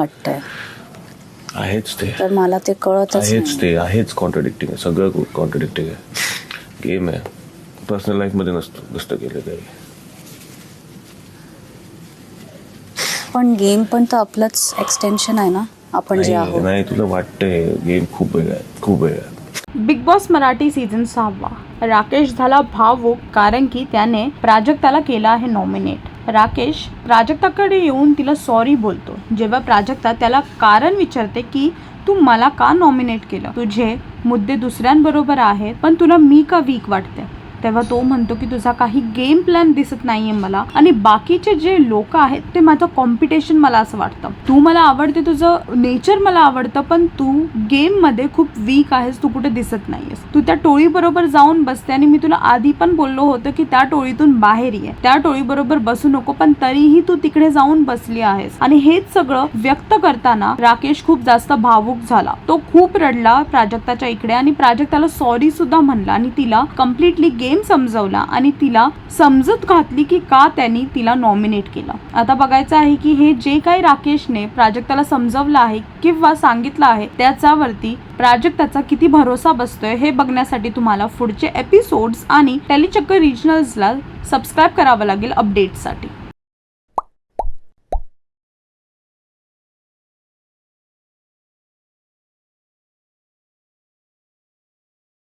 वाटतंय आहेच ते, तर मला ते कळतच आहेच नाही. ते, आहेच कॉन्ट्रडिक्टिंग आहे, सगळं कॉन्ट्रडिक्टिंग आहे. गेम आहे, पर्सनल लाईफ मध्ये नसतं केलं काही. पण गेम पण तर आपलंच एक्सटेन्शन आहे ना, आपण जे आहोत. नाही तुला वाटतंय गेम खूप वेगळा आहे, खूप वेगळा आहे. Big boss Marathi season 6 Rakesh झाला भावुक कारण की त्याने प्राजक्ताला केला आहे नॉमिनेट. राकेश प्राजक्ताकडे येऊन तिला सॉरी बोलतो. जेव्हा प्राजक्ता त्याला कारण विचारते की तू मला का नॉमिनेट केलं, तुझे मुद्दे दुसऱ्यांबरोबर आहेत पण तुला मी का वीक वाटते, तेव्हा तो म्हणतो की तुझा काही गेम प्लॅन दिसत नाहीये मला आणि बाकीचे जे लोक आहेत ते माझं कॉम्पिटिशन. मला असं वाटतं तू मला आवडते, तुझं नेचर मला आवडतं, पण तू गेम मध्ये खूप वीक आहेस, तू कुठे दिसत नाहीयेस. तू त्या टोळी बरोबर जाऊन बसते आणि मी तुला आधी पण बोललो होतं की त्या टोळीतून बाहेर ये, त्या टोळी बरोबर बसू नको, पण तरीही तू तिकडे जाऊन बसली आहेस. आणि हेच सगळं व्यक्त करताना राकेश खूप जास्त भावुक झाला. तो खूप रडला प्राजक्ताच्या इकडे आणि प्राजक्ताला सॉरी सुद्धा म्हणला आणि तिला कम्प्लिटली गेम समजवला आणि तिला समजूत घातली की का त्यांनी तिला नॉमिनेट केलं. आता बघायचं आहे की हे जे काही राकेशने प्राजक्ताला समजवलं आहे किंवा सांगितलं आहे त्याच्यावरती प्राजक्ताचा किती भरोसा बसतोय हे बघण्यासाठी तुम्हाला पुढचे एपिसोड्स आणि टेलीचक्कर रिजनल्सला सबस्क्राईब करावं लागेल अपडेट्ससाठी.